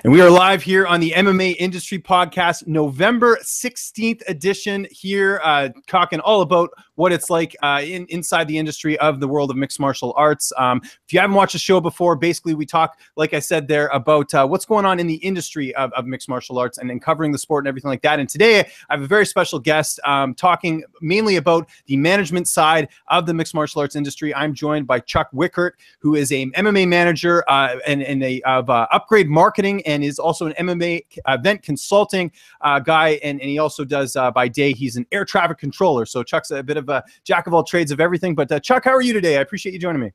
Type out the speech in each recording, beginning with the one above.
And we are live here on the MMA Industry Podcast, November 16th edition here, talking all about what it's like inside the industry of the world of mixed martial arts. If you haven't watched the show before, basically we talk, like I said there, about what's going on in the industry of mixed martial arts and then covering the sport and everything like that. And today I have a very special guest talking mainly about the management side of the mixed martial arts industry. I'm joined by Chuck Wichert, who is a MMA manager of Upgrade Marketing, and is also an MMA event consulting guy, and he also does by day, he's an air traffic controller. So Chuck's a bit of a jack of all trades of everything. But Chuck, how are you today? I appreciate you joining me.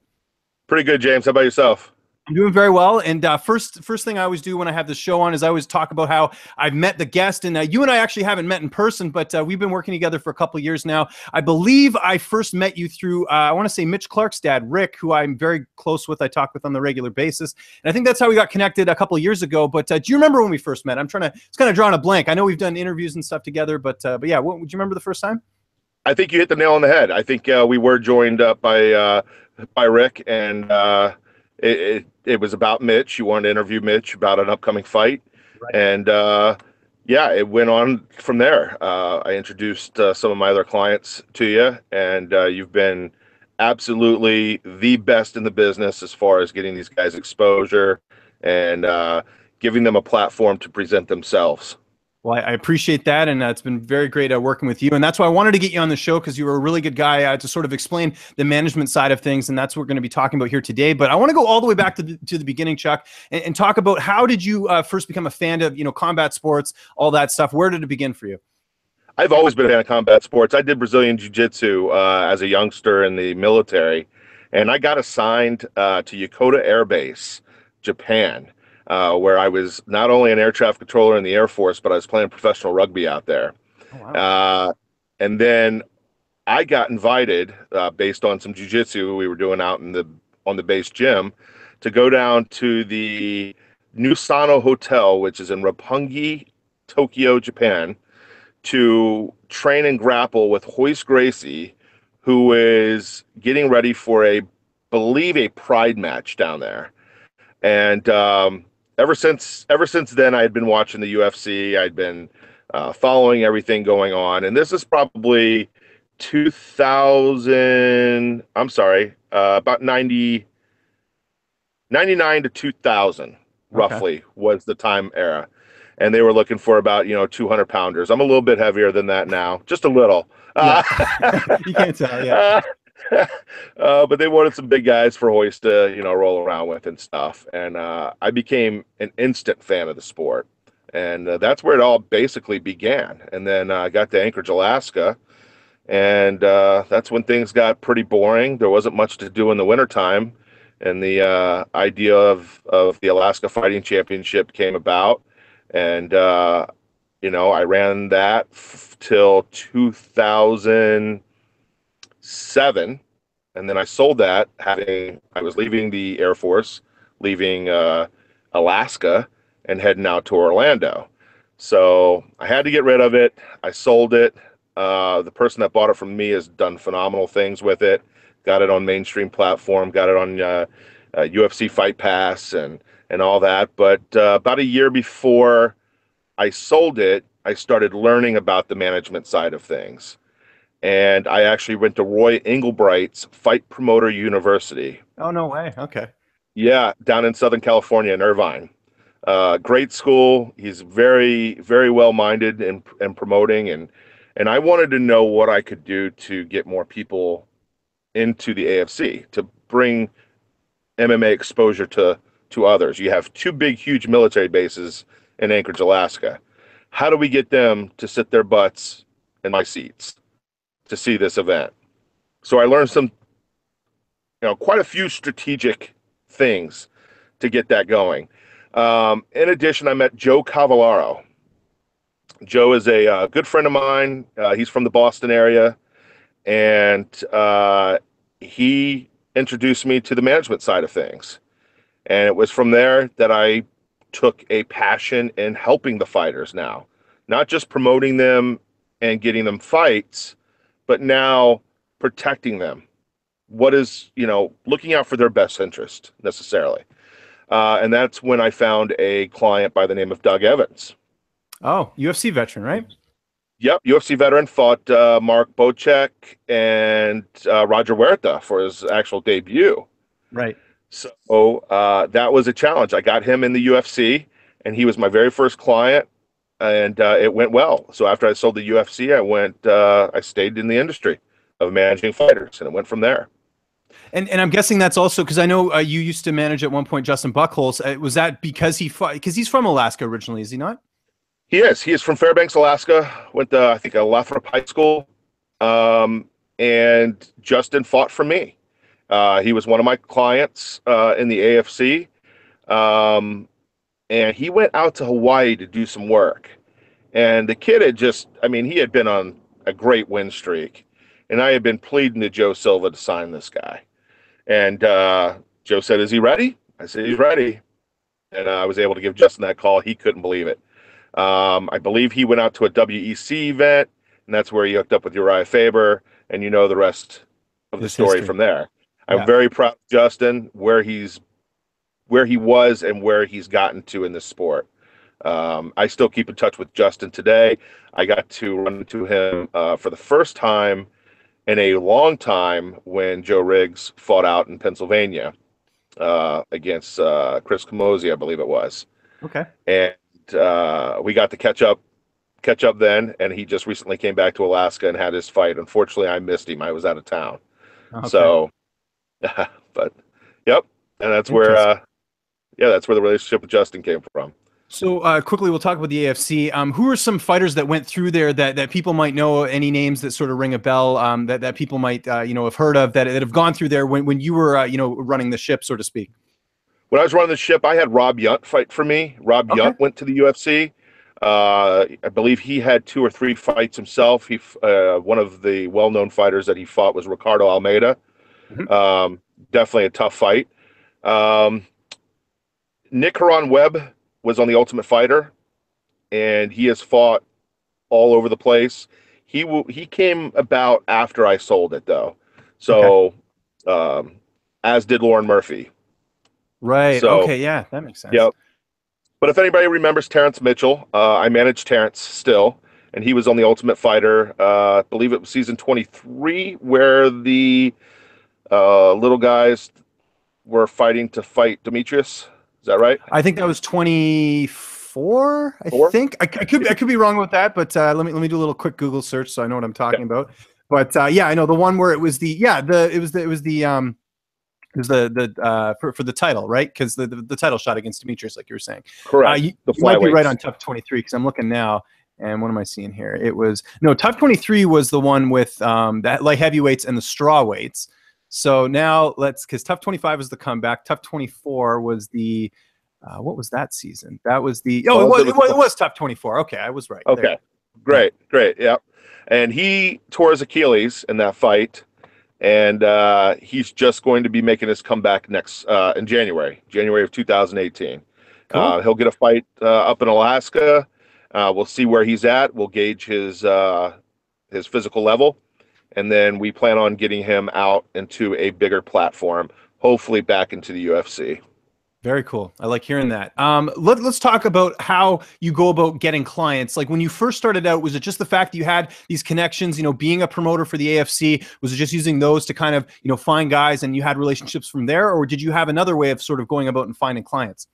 Pretty good, James. How about yourself? I'm doing very well. And first thing I always do when I have the show on is I always talk about how I've met the guest. And you and I actually haven't met in person, but we've been working together for a couple of years now. I believe I first met you through, I want to say Mitch Clark's dad, Rick, who I'm very close with. I talk with on the regular basis. And I think that's how we got connected a couple of years ago. But do you remember when we first met? It's kind of drawing a blank. I know we've done interviews and stuff together, but yeah, would you remember the first time? I think you hit the nail on the head. I think we were joined up by Rick, and it was about Mitch. You wanted to interview Mitch about an upcoming fight. Right. And yeah, it went on from there. I introduced some of my other clients to you, and you've been absolutely the best in the business as far as getting these guys exposure and giving them a platform to present themselves. Well, I appreciate that, and it's been very great working with you. And that's why I wanted to get you on the show, because you were a really good guy to sort of explain the management side of things, and that's what we're going to be talking about here today. But I want to go all the way back to the beginning, Chuck, and talk about how did you first become a fan of combat sports, all that stuff. Where did it begin for you? I've always been a fan of combat sports. I did Brazilian Jiu-Jitsu as a youngster in the military, and I got assigned to Yokota Air Base, Japan. Where I was not only an air traffic controller in the Air Force, but I was playing professional rugby out there. Oh, wow. And then I got invited, based on some jiu-jitsu we were doing out on the base gym, to go down to the Nusano Hotel, which is in Roppongi, Tokyo, Japan, to train and grapple with Royce Gracie, who is getting ready for I believe a pride match down there. And Ever since then, I had been watching the UFC. I'd been following everything going on, and this is probably 2000. I'm sorry, about 99 to 2000, roughly, was the time era. And they were looking for about 200 pounders. I'm a little bit heavier than that now, just a little. Yeah. You can't tell, yeah. But they wanted some big guys for Hoist to, roll around with and stuff. And I became an instant fan of the sport. And that's where it all basically began. And then I got to Anchorage, Alaska. And that's when things got pretty boring. There wasn't much to do in the wintertime. And the idea of the Alaska Fighting Championship came about. And, I ran that till 2007, and then I sold that. I was leaving the Air Force, leaving Alaska, and heading out to Orlando. So I had to get rid of it. I sold it. The person that bought it from me has done phenomenal things with it. Got it on mainstream platform. Got it on UFC Fight Pass and all that. But about a year before I sold it, I started learning about the management side of things. And I actually went to Roy Englebright's Fight Promoter University. Oh, no way. Okay. Yeah, down in Southern California in Irvine. Great school. He's very, very well-minded in promoting. And I wanted to know what I could do to get more people into the AFC, to bring MMA exposure to others. You have two big, huge military bases in Anchorage, Alaska. How do we get them to sit their butts in my seats to see this event? So I learned some, quite a few strategic things to get that going. In addition, I met Joe Cavallaro. Joe is a good friend of mine. He's from the Boston area, and he introduced me to the management side of things. And it was from there that I took a passion in helping the fighters now, not just promoting them and getting them fights, but now protecting them. What is, looking out for their best interest necessarily. And that's when I found a client by the name of Doug Evans. Oh, UFC veteran, right? Yep, UFC veteran, fought Mark Bocek and Roger Huerta for his actual debut. Right. So that was a challenge. I got him in the UFC, and he was my very first client, and it went well. So after I sold the UFC, I stayed in the industry of managing fighters, and it went from there. And I'm guessing that's also because I know you used to manage at one point Justin Buchholz. Was that because he fought? Because he's from Alaska originally, is he not? He is. He is from Fairbanks, Alaska. Went to, I think, a Lathrop High School. And Justin fought for me. He was one of my clients in the AFC. And he went out to Hawaii to do some work. And the kid had he had been on a great win streak. And I had been pleading to Joe Silva to sign this guy. And Joe said, "Is he ready?" I said, "He's ready." And I was able to give Justin that call. He couldn't believe it. I believe he went out to a WEC event, and that's where he hooked up with Uriah Faber, and you know the rest of the story from there. I'm very proud of Justin, where he was and where he's gotten to in this sport. I still keep in touch with Justin today. I got to run into him for the first time in a long time when Joe Riggs fought out in Pennsylvania against Chris Camozzi, I believe it was. Okay. And we got to catch up then, and he just recently came back to Alaska and had his fight. Unfortunately, I missed him. I was out of town. Okay. So, but yep, and that's where that's where the relationship with Justin came from. So quickly, we'll talk about the AFC. Who are some fighters that went through there that people might know? Any names that sort of ring a bell that people might have heard of that have gone through there when you were running the ship, so to speak? When I was running the ship, I had Rob Yunt fight for me. Rob Yunt went to the UFC. I believe he had 2 or 3 fights himself. One of the well-known fighters that he fought was Ricardo Almeida. Mm-hmm. Definitely a tough fight. Nick Haran Webb was on the Ultimate Fighter, and he has fought all over the place. He came about after I sold it, though. So, as did Lauren Murphy. Right. So, okay. Yeah, that makes sense. Yep. But if anybody remembers Terrence Mitchell, I managed Terrence still, and he was on the Ultimate Fighter. I believe it was season 23, where the little guys were fighting to fight Demetrius. Is that right? I think that was 24. I think I could be wrong with that, but let me do a little quick Google search so I know what I'm talking about. But I know the one where it was for the title, right? Because the title shot against Demetrius, like you were saying. Correct. You might be right on Tough 23 because I'm looking now, and what am I seeing here? It was Tough 23 was the one with that light heavyweights and the straw weights. So now because Tough 25 was the comeback. Tough 24 was the what was that season? That was the it was Tough 24. Okay, I was right. Okay, great. Yep. And he tore his Achilles in that fight. And he's just going to be making his comeback next in January of 2018. Cool. He'll get a fight up in Alaska. We'll see where he's at. We'll gauge his physical level, and then we plan on getting him out into a bigger platform, hopefully back into the UFC. Very cool. I like hearing that. Let's talk about how you go about getting clients. Like when you first started out, was it just the fact that you had these connections, being a promoter for the AFC? Was it just using those to kind of, find guys and you had relationships from there? Or did you have another way of sort of going about and finding clients?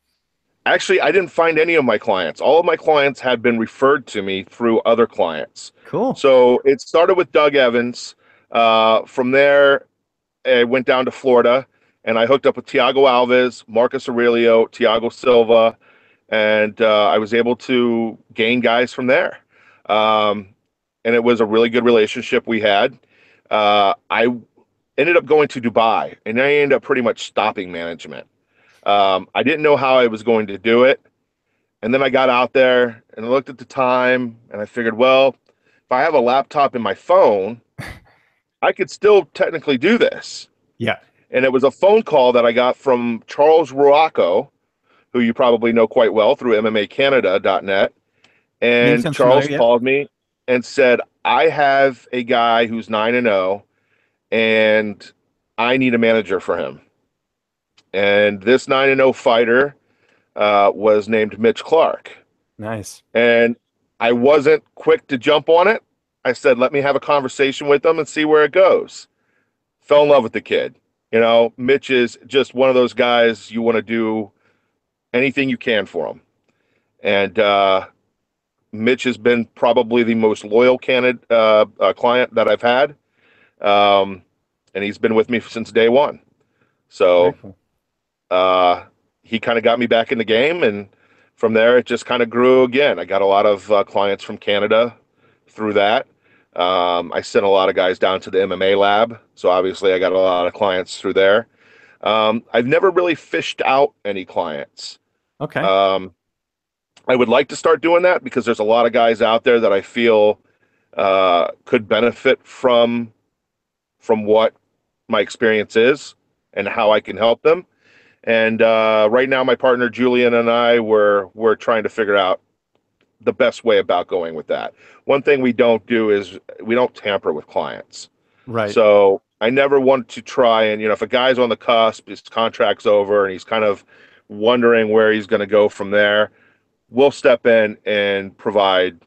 Actually, I didn't find any of my clients. All of my clients had been referred to me through other clients. Cool. So it started with Doug Evans. From there, I went down to Florida. And I hooked up with Thiago Alves, Marcus Aurelio, Thiago Silva, and I was able to gain guys from there. And it was a really good relationship we had. I ended up going to Dubai, and I ended up pretty much stopping management. I didn't know how I was going to do it. And then I got out there and I looked at the time, and I figured, well, if I have a laptop and my phone, I could still technically do this. Yeah. And it was a phone call that I got from Charles Ruaco, who you probably know quite well through MMAcanada.net. And Charles called me and said, I have a guy who's 9-0, and I need a manager for him. and this 9-0 fighter was named Mitch Clark. Nice. And I wasn't quick to jump on it. I said, let me have a conversation with him and see where it goes. Fell in love with the kid. You know, Mitch is just one of those guys you want to do anything you can for him. And Mitch has been probably the most loyal client that I've had. And he's been with me since day one. So Cool. He kind of got me back in the game, and from there it just kind of grew again. I got a lot of clients from Canada through that. I sent a lot of guys down to the MMA lab, so obviously I got a lot of clients through there. I've never really fished out any clients. Okay. I would like to start doing that because there's a lot of guys out there that I feel could benefit from what my experience is and how I can help them. And right now, my partner Julian and I we're trying to figure out the best way about going with that. One thing we don't do is we don't tamper with clients. Right. So I never want to try and, if a guy's on the cusp, his contract's over, and he's kind of wondering where he's going to go from there, we'll step in and provide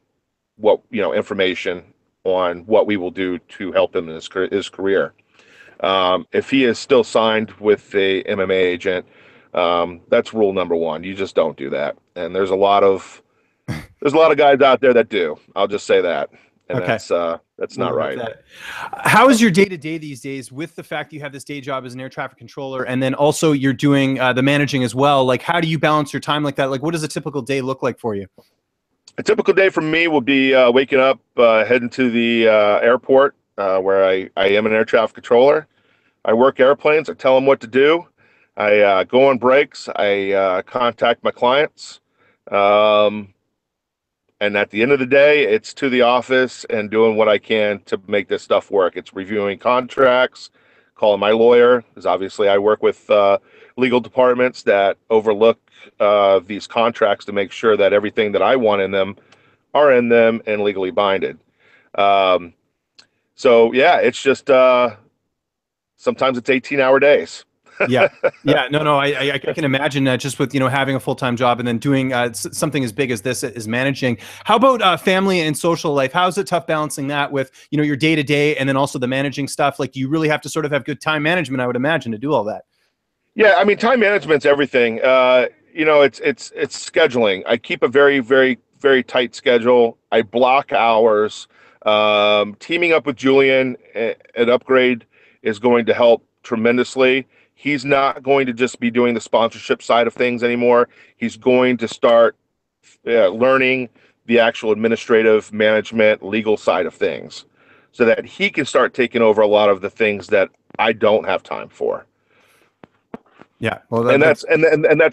information on what we will do to help him in his career. If he is still signed with a MMA agent, that's rule number one. You just don't do that. And there's a lot of guys out there that do. I'll just say that. And Okay. that's not right. How is your day-to-day these days with the fact that you have this day job as an air traffic controller, and then also you're doing the managing as well? Like, how do you balance your time like that? Like, what does a typical day look like for you? A typical day for me will be waking up, heading to the airport where I am an air traffic controller. I work airplanes. I tell them what to do. I go on breaks. I contact my clients. And at the end of the day, it's to the office and doing what I can to make this stuff work. It's reviewing contracts, calling my lawyer, because obviously I work with legal departments that overlook these contracts to make sure that everything that I want in them are in them and legally binded. So yeah, it's just sometimes it's 18-hour days. Yeah. No, I can imagine just with, having a full-time job and then doing something as big as this is managing. How about family and social life? How is it tough balancing that with, your day-to-day and then also the managing stuff? Like, do you really have to sort of have good time management, I would imagine, to do all that? Yeah, I mean, time management's everything. It's scheduling. I keep a very, very, very tight schedule. I block hours. Teaming up with Julian at Upgrade is going to help tremendously. He's not going to just be doing the sponsorship side of things anymore. He's going to start learning the actual administrative management, legal side of things, so that he can start taking over a lot of the things that I don't have time for. Yeah, well, that's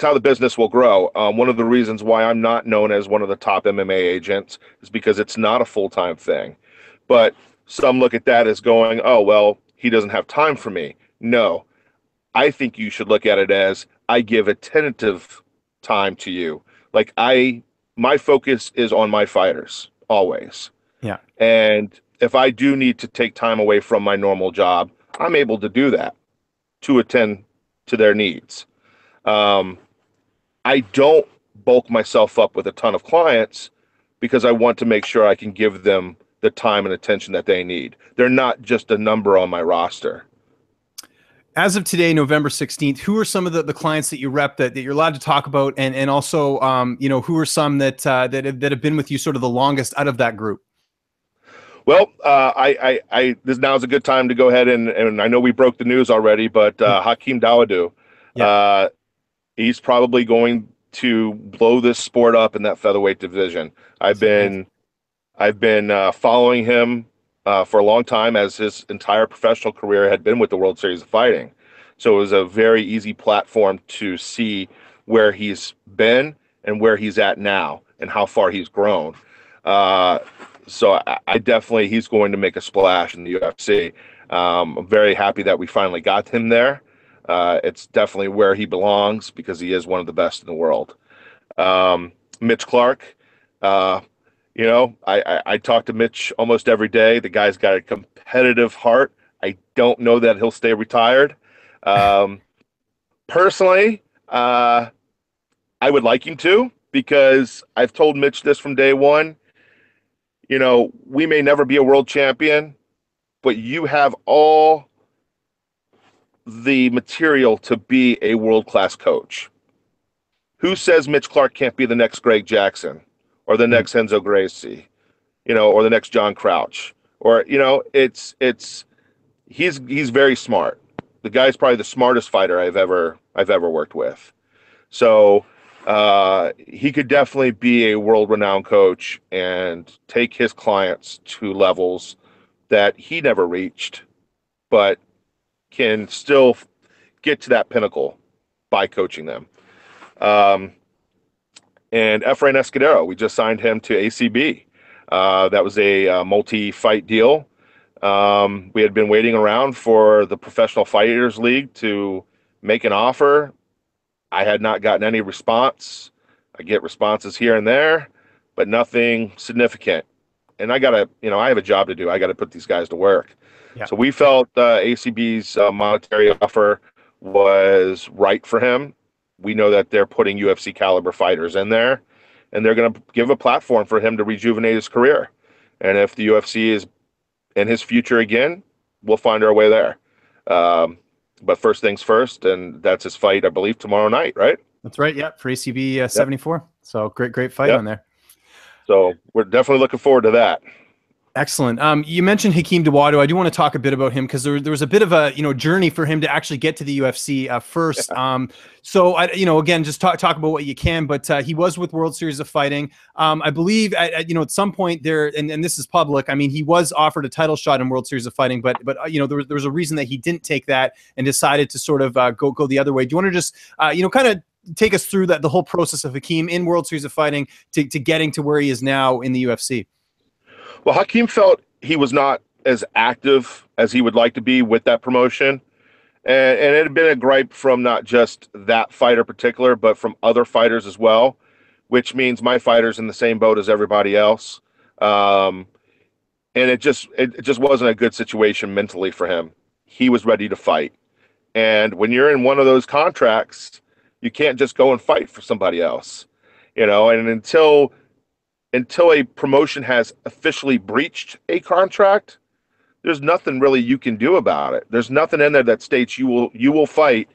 how the business will grow. One of the reasons why I'm not known as one of the top MMA agents is because it's not a full-time thing. But some look at that as going, oh, well, he doesn't have time for me. No, I think you should look at it as I give a tentative time to you. Like my focus is on my fighters always. Yeah. And if I do need to take time away from my normal job, I'm able to do that to attend to their needs. I don't bulk myself up with a ton of clients because I want to make sure I can give them the time and attention that they need. They're not just a number on my roster. As of today, November 16th, who are some of the clients that you rep that you're allowed to talk about? And also, who are some that have been with you sort of the longest out of that group? Well, this now is a good time to go ahead and I know we broke the news already, but Hakeem Dawodu, he's probably going to blow this sport up in that featherweight division. I've been following him for a long time, as his entire professional career had been with the World Series of Fighting. So it was a very easy platform to see where he's been and where he's at now and how far he's grown. So I definitely, he's going to make a splash in the UFC. I'm very happy that we finally got him there. It's definitely where he belongs because he is one of the best in the world. Mitch Clark, I talk to Mitch almost every day. The guy's got a competitive heart. I don't know that he'll stay retired. Personally, I would like him to, because I've told Mitch this from day one. You know, we may never be a world champion, but you have all the material to be a world-class coach. Who says Mitch Clark can't be the next Greg Jackson or the next Enzo Gracie, you know, or the next John Crouch? Or, you know, he's very smart. The guy's probably the smartest fighter I've ever worked with. So he could definitely be a world-renowned coach and take his clients to levels that he never reached, but can still get to that pinnacle by coaching them. And Efrain Escudero, we just signed him to ACB. That was a multi-fight deal. We had been waiting around for the Professional Fighters League to make an offer. I had not gotten any response. I get responses here and there, but nothing significant. And I have a job to do. I got to put these guys to work. Yeah. So we felt ACB's monetary offer was right for him. We know that they're putting UFC caliber fighters in there, and they're going to give a platform for him to rejuvenate his career. And if the UFC is in his future again, we'll find our way there. But first things first, and that's his fight, I believe, tomorrow night, right? That's right. Yeah, for ACB 74. So great fight on there. So we're definitely looking forward to that. Excellent. You mentioned Hakeem Dawodu. I do want to talk a bit about him because there was a bit of a journey for him to actually get to the UFC first. So again, just talk about what you can. But he was with World Series of Fighting. I believe at some point there, and this is public. I mean, he was offered a title shot in World Series of Fighting, but there was a reason that he didn't take that and decided to sort of go the other way. Do you want to just kind of take us through the whole process of Hakeem in World Series of Fighting to getting to where he is now in the UFC? Well, Hakeem felt he was not as active as he would like to be with that promotion. And it had been a gripe from not just that fighter particular, but from other fighters as well, which means my fighter's in the same boat as everybody else. And it just wasn't a good situation mentally for him. He was ready to fight. And when you're in one of those contracts, you can't just go and fight for somebody else, and until a promotion has officially breached a contract, there's nothing really you can do about it. There's nothing in there that states you will fight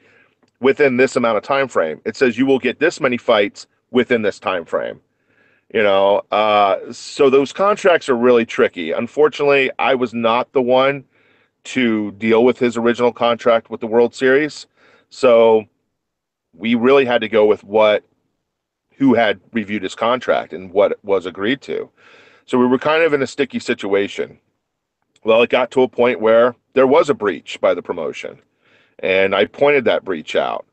within this amount of time frame. It says you will get this many fights within this time frame. So those contracts are really tricky. Unfortunately, I was not the one to deal with his original contract with the World Series. So we really had to go with who had reviewed his contract and what was agreed to. So we were kind of in a sticky situation. Well, it got to a point where there was a breach by the promotion, and I pointed that breach out,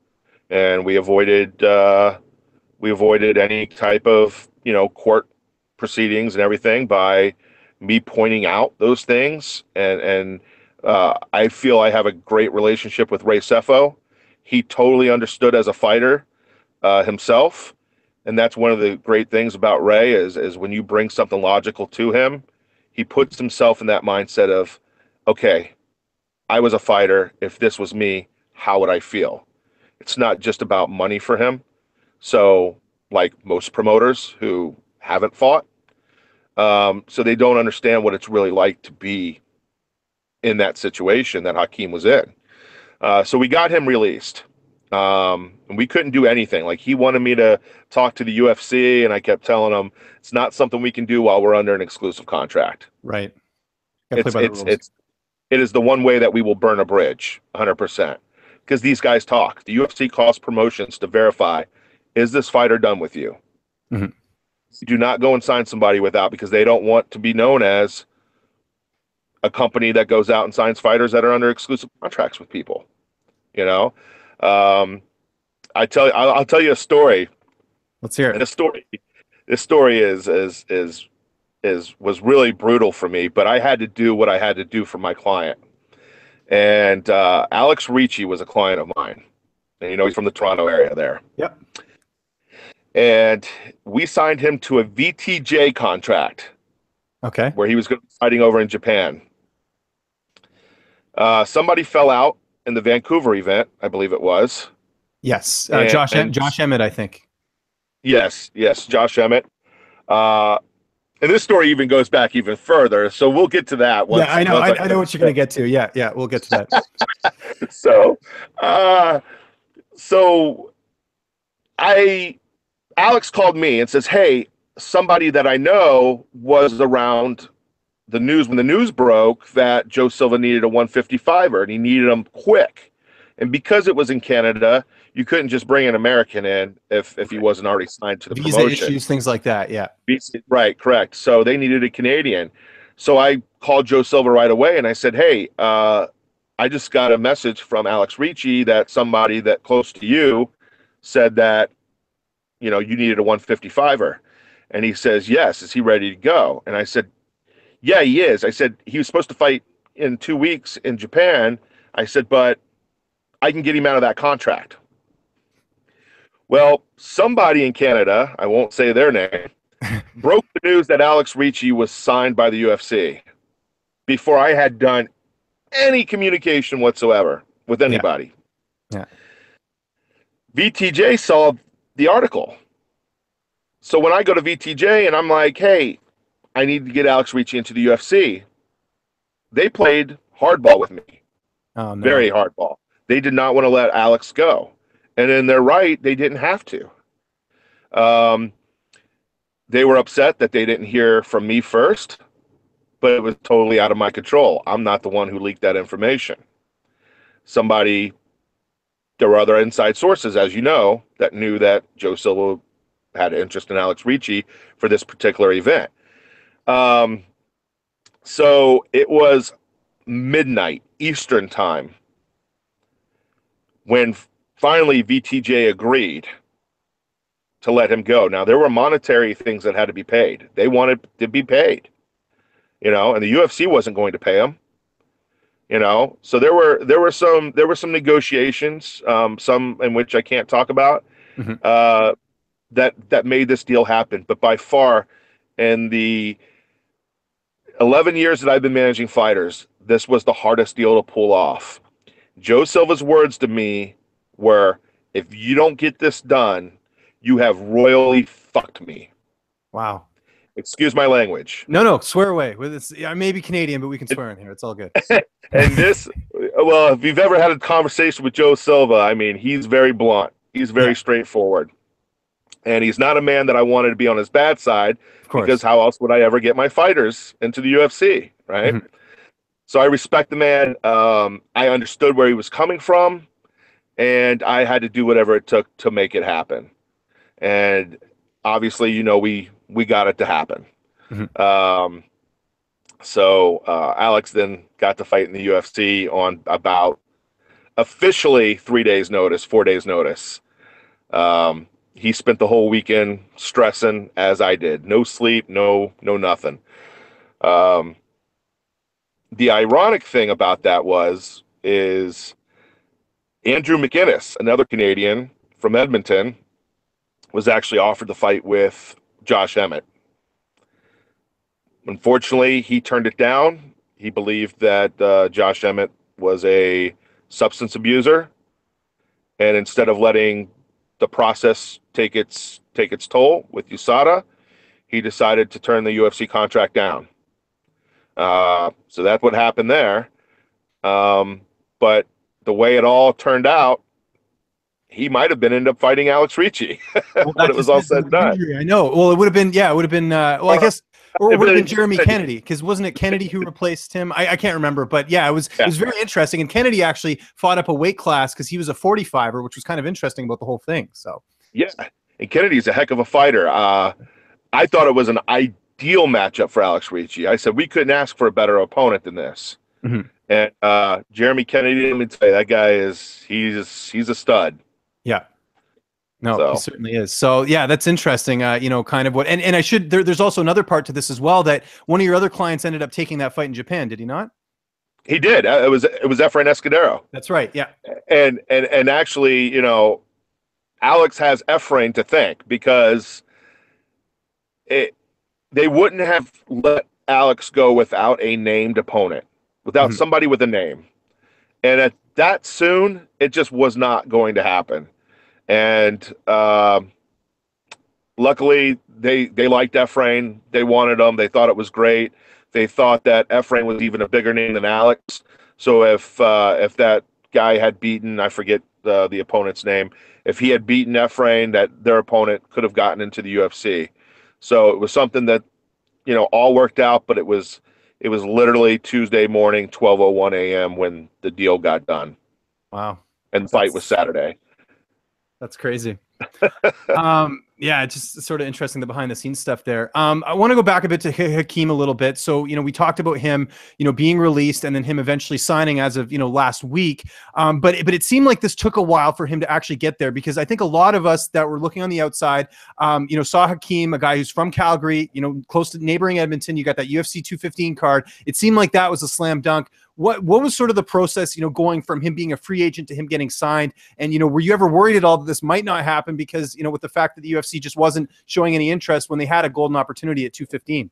and we avoided any type of court proceedings and everything by me pointing out those things. And I feel I have a great relationship with Ray Sefo. He totally understood as a fighter himself. And that's one of the great things about Ray is when you bring something logical to him, he puts himself in that mindset of, okay, I was a fighter. If this was me, how would I feel? It's not just about money for him. So like most promoters who haven't fought, so they don't understand what it's really like to be in that situation that Hakeem was in. So we got him released. And we couldn't do anything. Like, he wanted me to talk to the UFC, and I kept telling him it's not something we can do while we're under an exclusive contract. Right. It is the one way that we will burn a bridge, 100%, because these guys talk. The UFC calls promotions to verify, is this fighter done with you? Mm-hmm. Do not go and sign somebody without, because they don't want to be known as a company that goes out and signs fighters that are under exclusive contracts with people. I'll tell you a story. Let's hear it. This story was really brutal for me, but I had to do what I had to do for my client. And Alex Ricci was a client of mine, and he's from the Toronto area there. Yep. And we signed him to a VTJ contract. Okay. Where he was going to be fighting over in Japan. Somebody fell out in the Vancouver event, I believe it was, Yes, And Josh Emmett, I think. yes, Josh Emmett. And this story even goes back even further, so we'll get to that Yeah, once. I know what you're going to get to. Yeah, we'll get to that. So, uh, so I Alex called me and says, "Hey, somebody that I know was around the news when the news broke that Joe Silva needed a 155er and he needed them quick. And because it was in Canada, you couldn't just bring an American in if he wasn't already signed to the Visa promotion. issues, things like that. Yeah. Right, correct. So they needed a Canadian. So I called Joe Silva right away and I said, "Hey, I just got a message from Alex Ricci that somebody that close to you said that you needed a 155er." And he says, "Yes. Is he ready to go?" And I said, "Yeah, he is." I said, "He was supposed to fight in 2 weeks in Japan." I said, "But I can get him out of that contract." Well, somebody in Canada, I won't say their name, broke the news that Alex Ricci was signed by the UFC before I had done any communication whatsoever with anybody. Yeah. VTJ saw the article. So when I go to VTJ and I'm like, "Hey, I need to get Alex Ricci into the UFC," they played hardball with me. Oh no. Very hardball. They did not want to let Alex go. And in their right, they didn't have to. They were upset that they didn't hear from me first, but it was totally out of my control. I'm not the one who leaked that information. There were other inside sources, as you know, that knew that Joe Silva had interest in Alex Ricci for this particular event. So it was midnight Eastern time when finally VTJ agreed to let him go. Now, there were monetary things that had to be paid. They wanted to be paid, and the UFC wasn't going to pay him, So there were some negotiations, some in which I can't talk about, Mm-hmm. that made this deal happen. But by far, in the 11 years that I've been managing fighters, this was the hardest deal to pull off. Joe Silva's words to me were, "If you don't get this done, you have royally fucked me." Wow. Excuse my language. No, swear away. I may be Canadian, but we can swear in here. It's all good. And well, if you've ever had a conversation with Joe Silva, I mean, he's very blunt. He's very straightforward. And he's not a man that I wanted to be on his bad side, Of course. because how else would I ever get my fighters into the UFC, right? Mm-hmm. So I respect the man. I understood where he was coming from, and I had to do whatever it took to make it happen. And obviously, we got it to happen. Mm-hmm. So Alex then got to fight in the UFC on about officially 3 days notice, 4 days notice. He spent the whole weekend stressing, as I did. No sleep, no nothing. The ironic thing about that is Andrew McInnes, another Canadian from Edmonton, was actually offered the fight with Josh Emmett. Unfortunately, he turned it down. He believed that Josh Emmett was a substance abuser, and instead of letting the process take its toll with USADA, he decided to turn the UFC contract down. So that's what happened there. But the way it all turned out, he might have ended up fighting Alex Ricci when it was all said and done. Injury, I know. Well, it would have been, it would have been, I guess, or it would have been Jeremy Kennedy, because wasn't it Kennedy who replaced him? I can't remember, but it was very interesting. And Kennedy actually fought up a weight class because he was a 45er, which was kind of interesting about the whole thing. So yeah, and Kennedy's a heck of a fighter. I thought it was an ideal matchup for Alex Ricci. I said we couldn't ask for a better opponent than this. Mm-hmm. And Jeremy Kennedy, let me tell you, that guy he's a stud. Yeah. No, he certainly is. So yeah, that's interesting. Kind of what, and there's also another part to this as well, that one of your other clients ended up taking that fight in Japan. Did he not? He did. It was Efrain Escudero. That's right. Yeah. And actually, Alex has Efrain to thank, because they wouldn't have let Alex go without a named opponent, without somebody with a name. And at that soon, it just was not going to happen. And luckily, they liked Efrain. They wanted him. They thought it was great. They thought that Efrain was even a bigger name than Alex. So if that guy had beaten, I forget the opponent's name, if he had beaten Efrain, that their opponent could have gotten into the UFC. So it was something that, all worked out, but it was literally Tuesday morning, 12:01 a.m. when the deal got done. Wow. And the fight was Saturday. That's crazy. Yeah, just sort of interesting, the behind the scenes stuff there. I want to go back a bit to Hakeem a little bit. So, we talked about him, being released and then him eventually signing as of, last week. But it seemed like this took a while for him to actually get there, because I think a lot of us that were looking on the outside, saw Hakeem, a guy who's from Calgary, close to neighboring Edmonton. You got that UFC 215 card. It seemed like that was a slam dunk. What was sort of the process, going from him being a free agent to him getting signed? And, were you ever worried at all that this might not happen because, with the fact that the UFC just wasn't showing any interest when they had a golden opportunity at 215?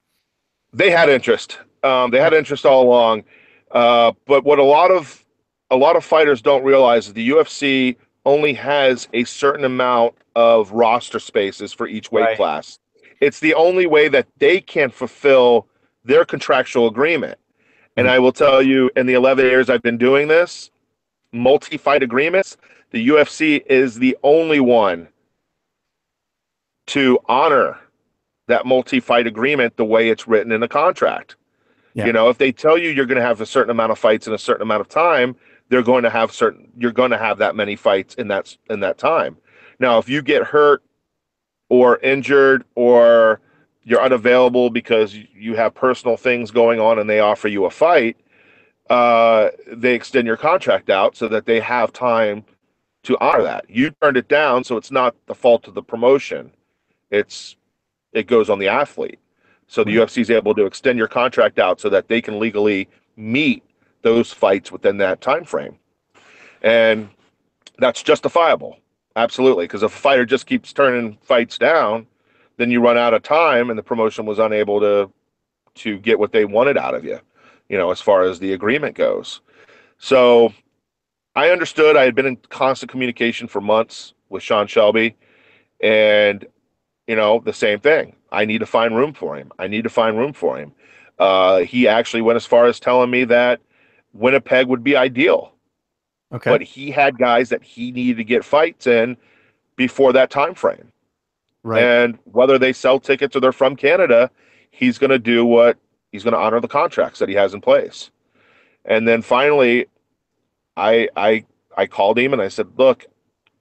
They had interest. They had interest all along. But what a lot of fighters don't realize is the UFC only has a certain amount of roster spaces for each weight class. It's the only way that they can fulfill their contractual agreement. And I will tell you, in the 11 years I've been doing this, multi-fight agreements, the UFC is the only one to honor that multi-fight agreement the way it's written in the contract. Yeah. If they tell you you're going to have a certain amount of fights in a certain amount of time, you're going to have that many fights in that time. Now, if you get hurt or injured or you're unavailable because you have personal things going on and they offer you a fight, they extend your contract out so that they have time to honor that. You turned it down, so it's not the fault of the promotion. It goes on the athlete. So the UFC is able to extend your contract out so that they can legally meet those fights within that time frame. And that's justifiable. Absolutely. Because if a fighter just keeps turning fights down, then you run out of time and the promotion was unable to get what they wanted out of you, as far as the agreement goes. So I understood. I had been in constant communication for months with Shawn Shelby, and the same thing. I need to find room for him. He actually went as far as telling me that Winnipeg would be ideal. Okay. But he had guys that he needed to get fights in before that time frame. Right. And whether they sell tickets or they're from Canada, he's going to honor the contracts that he has in place. And then finally, I called him and I said, look,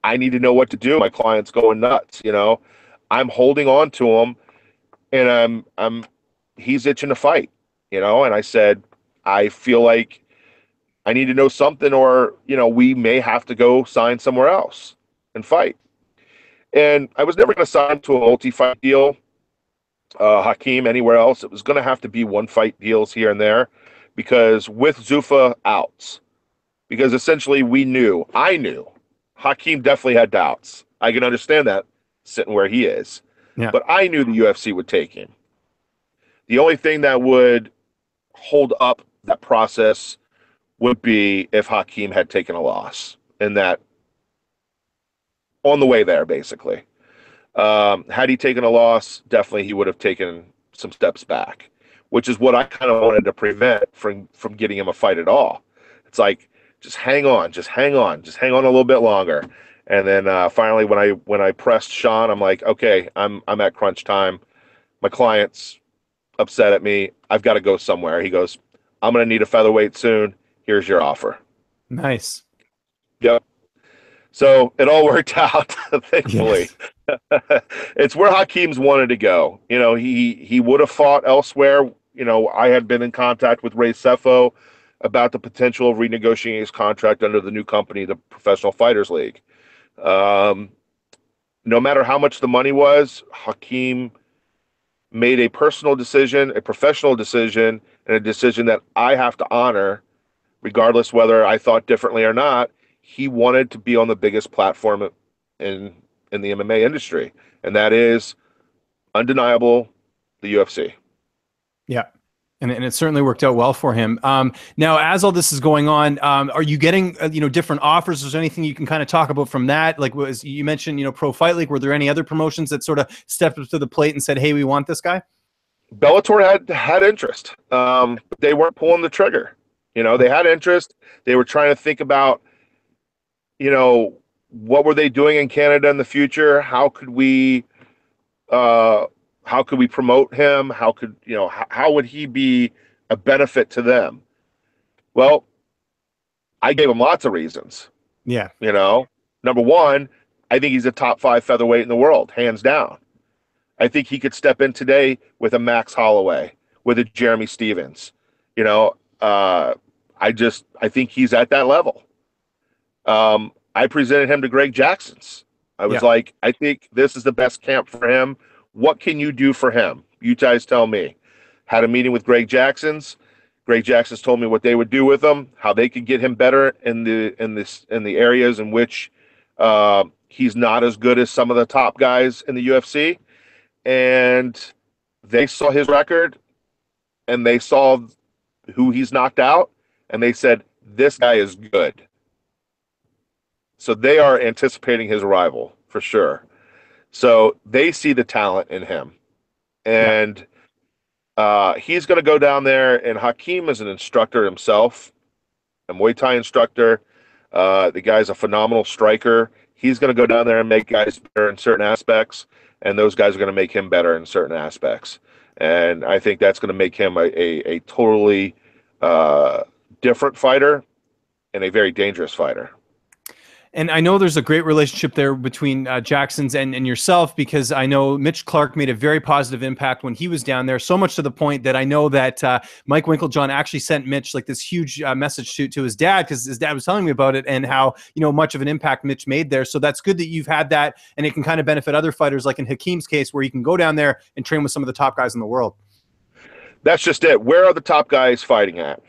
I need to know what to do. My client's going nuts. I'm holding on to him and he's itching to fight, and I said, I feel like I need to know something, or, we may have to go sign somewhere else and fight. And I was never going to sign to a multi-fight deal, Hakeem, anywhere else. It was going to have to be one-fight deals here and there, because with Zuffa outs, because essentially I knew, Hakeem definitely had doubts. I can understand that sitting where he is. Yeah. But I knew the UFC would take him. The only thing that would hold up that process would be if Hakeem had taken a loss, and that on the way there, basically. Had he taken a loss, definitely he would have taken some steps back, which is what I kind of wanted to prevent from getting him a fight at all. It's like, just hang on a little bit longer. And then finally, when I pressed Shawn, I'm like, okay, I'm at crunch time. My client's upset at me. I've got to go somewhere. He goes, I'm going to need a featherweight soon. Here's your offer. Nice. Yep. So it all worked out, thankfully. Yes. It's where Hakeem's wanted to go. He would have fought elsewhere. I had been in contact with Ray Sefo about the potential of renegotiating his contract under the new company, the Professional Fighters League. No matter how much the money was, Hakeem made a personal decision, a professional decision, and a decision that I have to honor, regardless whether I thought differently or not. He wanted to be on the biggest platform in the MMA industry, and that is undeniable, the UFC. Yeah. And it certainly worked out well for him. Now, as all this is going on, are you getting different offers? Is there anything you can kind of talk about from that? Like, was you mentioned, Pro Fight League? Were there any other promotions that sort of stepped up to the plate and said, "Hey, we want this guy"? Bellator had interest. But they weren't pulling the trigger. They had interest. They were trying to think about, what were they doing in Canada in the future? How could we promote him? How would he be a benefit to them? Well, I gave him lots of reasons. Yeah. Number one, I think he's a top 5 featherweight in the world, hands down. I think he could step in today with a Max Holloway, with a Jeremy Stevens. I think he's at that level. I presented him to Greg Jackson's. I was like, I think this is the best camp for him. What can you do for him? You guys tell me. Had a meeting with Greg Jackson's. Greg Jackson's told me what they would do with him, how they could get him better in the areas in which he's not as good as some of the top guys in the UFC. And they saw his record, and they saw who he's knocked out, and they said, this guy is good. So they are anticipating his arrival for sure. So they see the talent in him. And he's going to go down there, and Hakeem is an instructor himself, a Muay Thai instructor. The guy's a phenomenal striker. He's going to go down there and make guys better in certain aspects, and those guys are going to make him better in certain aspects. And I think that's going to make him a totally different fighter and a very dangerous fighter. And I know there's a great relationship there between Jackson's and yourself, because I know Mitch Clark made a very positive impact when he was down there, so much to the point that I know that Mike Winklejohn actually sent Mitch like this huge message to his dad, because his dad was telling me about it and how much of an impact Mitch made there. So that's good that you've had that, and it can kind of benefit other fighters, like in Hakeem's case, where you can go down there and train with some of the top guys in the world. That's just it. Where are the top guys fighting at?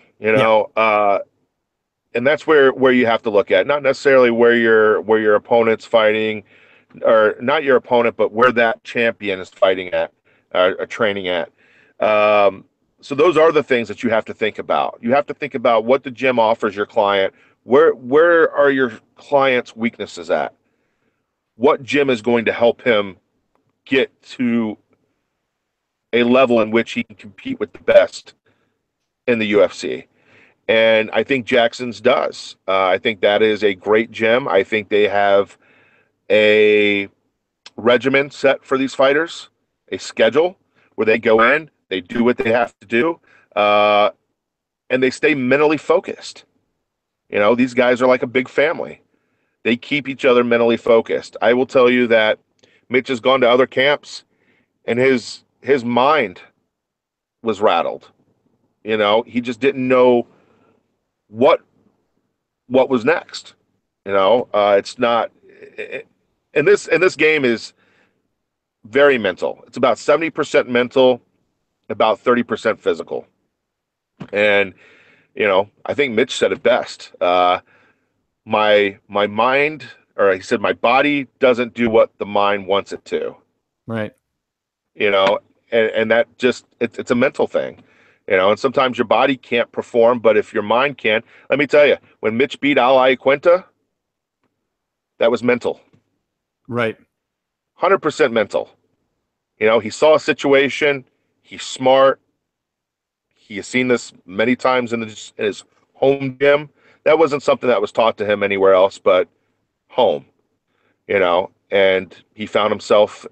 And that's where you have to look at, not necessarily where your opponent's fighting, or not your opponent, but where that champion is fighting at, or training at. So those are the things that you have to think about. You have to think about what the gym offers your client. Where are your client's weaknesses at? What gym is going to help him get to a level in which he can compete with the best in the UFC? And I think Jackson's does. I think that is a great gym. I think they have a regimen set for these fighters, a schedule where they go in, they do what they have to do, and they stay mentally focused. These guys are like a big family. They keep each other mentally focused. I will tell you that Mitch has gone to other camps, and his mind was rattled. He just didn't know what was next. It's not, and this game is very mental. It's about 70% mental, about 30% physical. And I think Mitch said it best. My mind, or he said, my body doesn't do what the mind wants it to. Right. And that just, it's a mental thing. And sometimes your body can't perform, but if your mind can, let me tell you, when Mitch beat Al Iaquinta, that was mental. Right. 100% mental. He saw a situation. He's smart. He has seen this many times in his home gym. That wasn't something that was taught to him anywhere else but home. And he found himself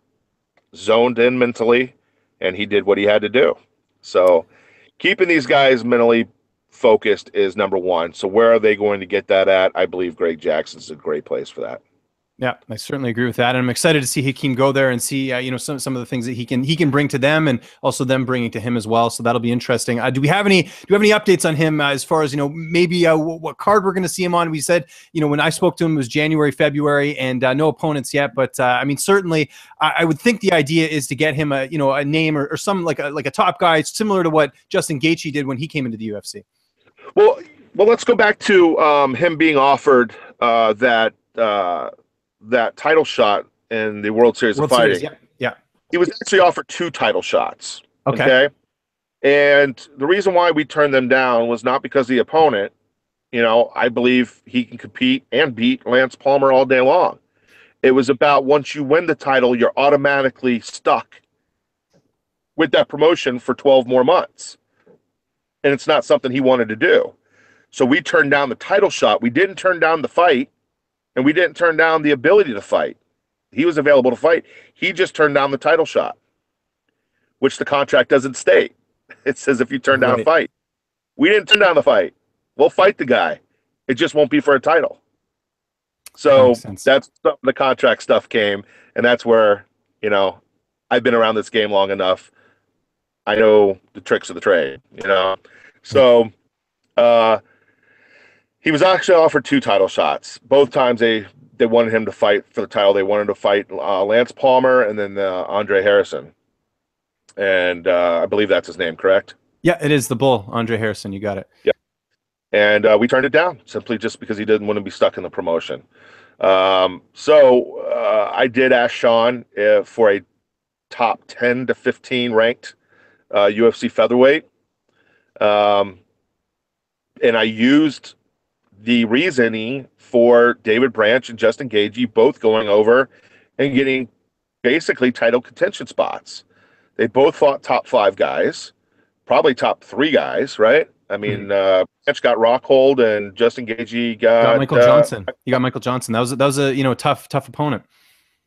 zoned in mentally, and he did what he had to do. So keeping these guys mentally focused is number one. So where are they going to get that at? I believe Greg Jackson's a great place for that. Yeah, I certainly agree with that, and I'm excited to see Hakeem go there and see some of the things that he can bring to them, and also them bringing to him as well. So that'll be interesting. Do we have any updates on him as far as maybe what card we're going to see him on? We said when I spoke to him it was January, February, and no opponents yet. But I mean, certainly I would think the idea is to get him a name or some like a top guy similar to what Justin Gaethje did when he came into the UFC. Well, let's go back to him being offered that title shot in the World Series of Fighting. Yeah. He was actually offered 2 title shots. Okay. And the reason why we turned them down was not because of the opponent. You know, I believe he can compete and beat Lance Palmer all day long. It was about once you win the title, you're automatically stuck with that promotion for 12 more months. And it's not something he wanted to do. So we turned down the title shot. We didn't turn down the fight, and we didn't turn down the ability to fight. He was available to fight. He just turned down the title shot, which the contract doesn't state. It says if you turn down a fight. We didn't turn down the fight. We'll fight the guy. It just won't be for a title. So that's the contract stuff came, and that's where, you know, I've been around this game long enough. I know the tricks of the trade, you know. So he was actually offered 2 title shots. Both times they wanted him to fight for the title. They wanted to fight Lance Palmer and then Andre Harrison. And I believe that's his name, correct? Yeah, it is the Bull, Andre Harrison. You got it. Yeah. And we turned it down simply just because he didn't want to be stuck in the promotion. So I did ask Shawn for a top 10 to 15 ranked UFC featherweight. And I used the reasoning for David Branch and Justin Gaethje both going over and getting basically title contention spots. They both fought top 5 guys, probably top 3 guys, right? I mean, Branch got Rockhold and Justin Gaethje got Michael Johnson. You got Michael Johnson. That was a, you know, tough opponent.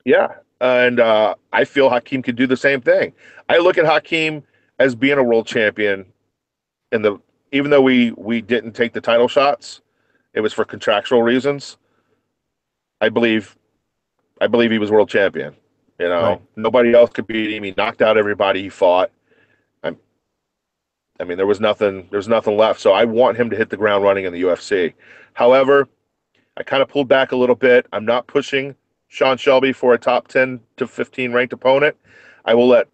Yeah, and I feel Hakeem could do the same thing. I look at Hakeem as being a world champion, even though we didn't take the title shots, it was for contractual reasons. I believe he was world champion. You know, right. Nobody else could beat him. He knocked out everybody he fought. I mean, there was nothing left. So I want him to hit the ground running in the UFC. However, I kind of pulled back a little bit. I'm not pushing Shawn Shelby for a top 10 to 15 ranked opponent. I will let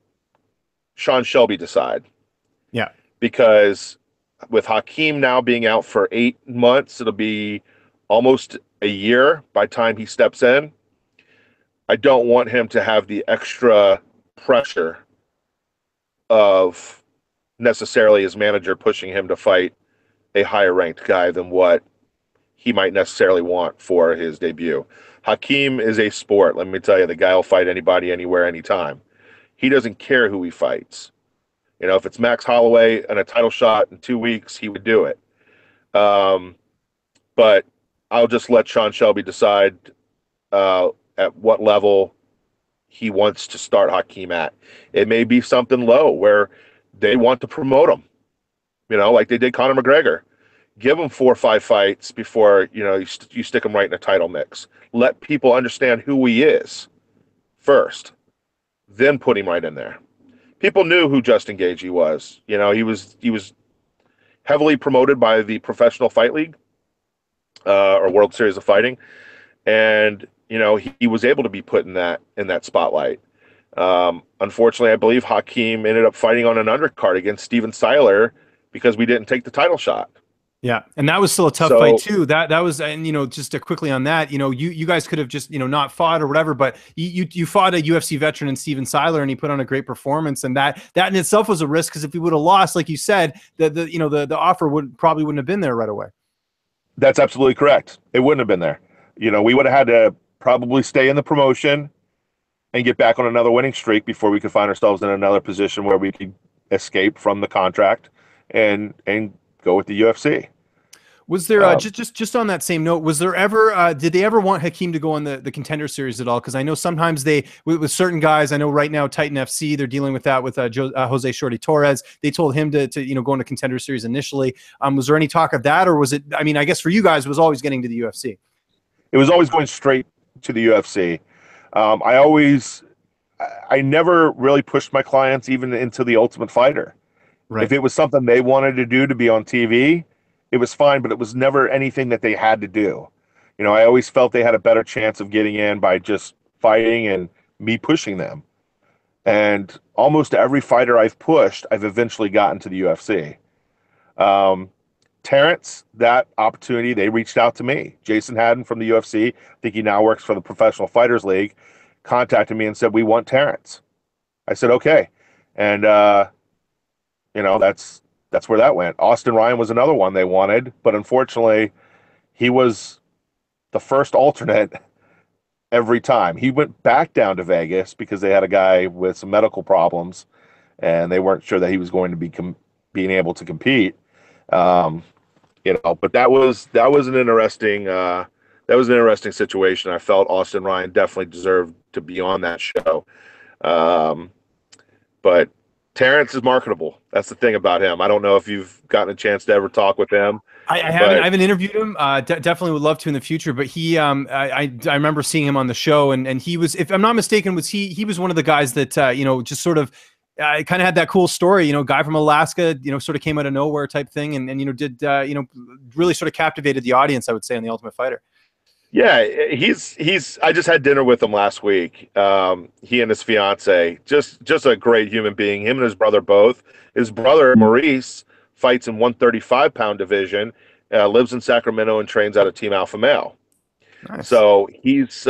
Shawn Shelby decide. Yeah. Because with Hakeem now being out for 8 months, it'll be almost a year by the time he steps in. I don't want him to have the extra pressure of necessarily his manager pushing him to fight a higher ranked guy than what he might necessarily want for his debut. Hakeem is a sport. Let me tell you, the guy will fight anybody, anywhere, anytime. He doesn't care who he fights. You know, if it's Max Holloway and a title shot in 2 weeks, he would do it. But I'll just let Shawn Shelby decide at what level he wants to start Hakeem at. It may be something low where they want to promote him, you know, like they did Conor McGregor. Give him 4 or 5 fights before, you know, you stick him right in a title mix. Let people understand who he is first, then put him right in there. People knew who Justin Gaethje was. You know, he was heavily promoted by the Professional Fight League or World Series of Fighting, and you know he was able to be put in that spotlight. Unfortunately, I believe Hakeem ended up fighting on an undercard against Steven Seiler because we didn't take the title shot. Yeah, and that was still a tough fight too. That was, and you know, just quickly on that, you know, you guys could have just, you know, not fought or whatever, but you fought a UFC veteran in Steven Seiler, and he put on a great performance, and that in itself was a risk, because if he would have lost, like you said, the offer probably wouldn't have been there right away. That's absolutely correct. It wouldn't have been there. You know, we would have had to probably stay in the promotion and get back on another winning streak before we could find ourselves in another position where we could escape from the contract and go with the UFC. Was there just on that same note? Was there ever did they ever want Hakeem to go on the Contender Series at all? Because I know sometimes they with certain guys. I know right now Titan FC, they're dealing with that with Jose Shorty Torres. They told him to go into Contender Series initially. Was there any talk of that, or was it? I mean, I guess for you guys, it was always getting to the UFC. It was always going straight to the UFC. I never really pushed my clients even into the Ultimate Fighter. Right. If it was something they wanted to do to be on TV, it was fine, but it was never anything that they had to do. You know, I always felt they had a better chance of getting in by just fighting and me pushing them. And almost every fighter I've pushed, I've eventually gotten to the UFC. Terrence, that opportunity, they reached out to me. Jason Haddon from the UFC, I think he now works for the Professional Fighters League, contacted me and said, "We want Terrence." I said, "Okay." And you know, that's where that went. Austin Ryan was another one they wanted, but unfortunately, he was the first alternate every time. He went back down to Vegas because they had a guy with some medical problems, and they weren't sure that he was going to be being able to compete. Um, you know, but that was an interesting situation. I felt Austin Ryan definitely deserved to be on that show. Um, but Terrence is marketable. That's the thing about him. I don't know if you've gotten a chance to ever talk with him. I haven't interviewed him. Definitely would love to in the future. But he, I remember seeing him on the show, and he was, if I'm not mistaken, he was one of the guys that just sort of kind of had that cool story. Guy from Alaska, sort of came out of nowhere type thing, and did really sort of captivated the audience, I would say, on The Ultimate Fighter. Yeah, he's. I just had dinner with him last week. He and his fiance, just a great human being. Him and his brother both. His brother Maurice fights in 135-pound division, lives in Sacramento, and trains out of Team Alpha Male. Nice. So he's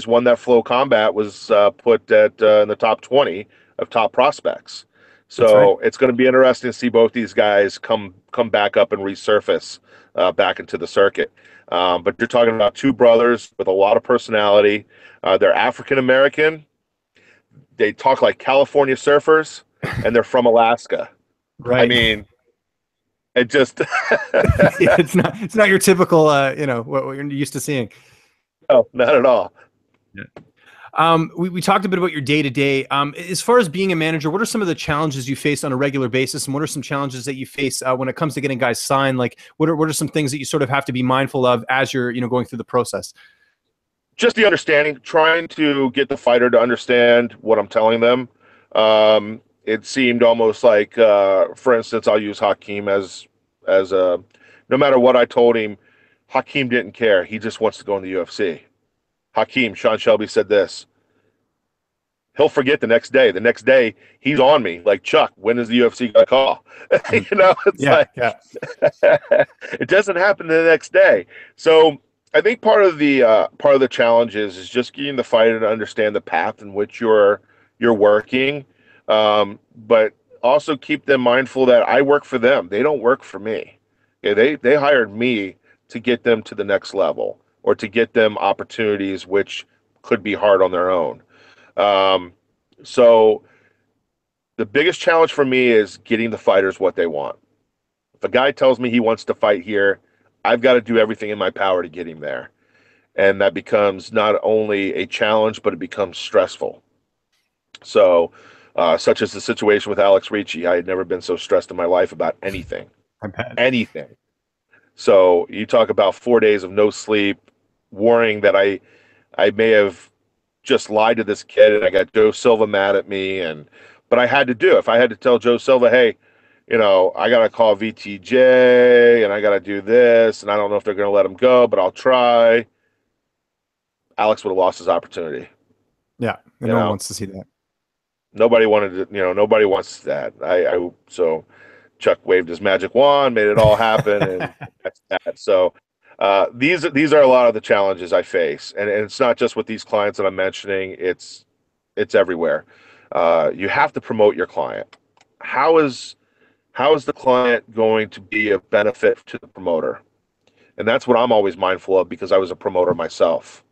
won that Flow Combat, was put at in the top 20 of top prospects. So right. It's going to be interesting to see both these guys come back up and resurface back into the circuit. But you're talking about two brothers with a lot of personality. They're African American. They talk like California surfers, and they're from Alaska. Right. I mean, it just it's not your typical what you're used to seeing. No, not at all. Yeah. We talked a bit about your day-to-day. As far as being a manager, what are some of the challenges you face on a regular basis, and what are some challenges that you face when it comes to getting guys signed? Like, what are some things that you sort of have to be mindful of as you're going through the process? Just the understanding, trying to get the fighter to understand what I'm telling them. It seemed almost like, for instance, I'll use Hakeem as a. No matter what I told him, Hakeem didn't care. He just wants to go in the UFC. Hakeem, Shawn Shelby said this. He'll forget the next day. The next day, he's on me. Like, Chuck, when is the UFC going to call? It doesn't happen the next day. So I think part of the challenge is just getting the fighter to understand the path in which you're working, but also keep them mindful that I work for them. They don't work for me. Okay, they hired me to get them to the next level or to get them opportunities which could be hard on their own. So the biggest challenge for me is getting the fighters what they want. If a guy tells me he wants to fight here, I've got to do everything in my power to get him there. And that becomes not only a challenge, but it becomes stressful. So, such as the situation with Alex Ricci, I had never been so stressed in my life about anything. Anything. So you talk about 4 days of no sleep, worrying that I may have just lied to this kid and I got Joe Silva mad at me. But I had to do it. If I had to tell Joe Silva, hey, I got to call VTJ and I got to do this, and I don't know if they're going to let him go, but I'll try. Alex would have lost his opportunity. Yeah, and no one wants to see that. Nobody wanted to, nobody wants that. So Chuck waved his magic wand, made it all happen, and that's that. So these are a lot of the challenges I face, and it's not just with these clients that I'm mentioning. It's everywhere. You have to promote your client. How is the client going to be a benefit to the promoter? And that's what I'm always mindful of because I was a promoter myself.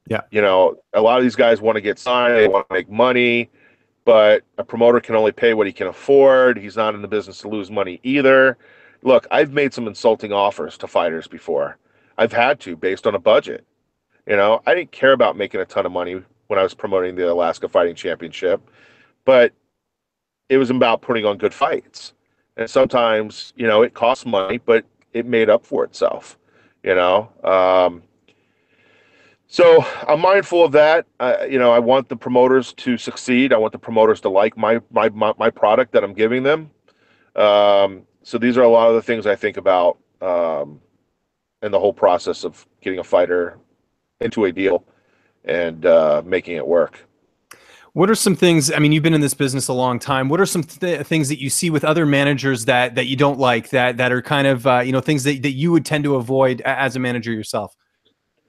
Yeah. A lot of these guys want to get signed, they want to make money, but a promoter can only pay what he can afford. He's not in the business to lose money either. Look, I've made some insulting offers to fighters before. I've had to based on a budget. I didn't care about making a ton of money when I was promoting the Alaska Fighting Championship, but it was about putting on good fights. And sometimes, it costs money, but it made up for itself, So I'm mindful of that. I want the promoters to succeed. I want the promoters to like my product that I'm giving them. So these are a lot of the things I think about in the whole process of getting a fighter into a deal and making it work. What are some things, I mean, you've been in this business a long time. What are some things that you see with other managers that you don't like, that are kind of, things that you would tend to avoid as a manager yourself?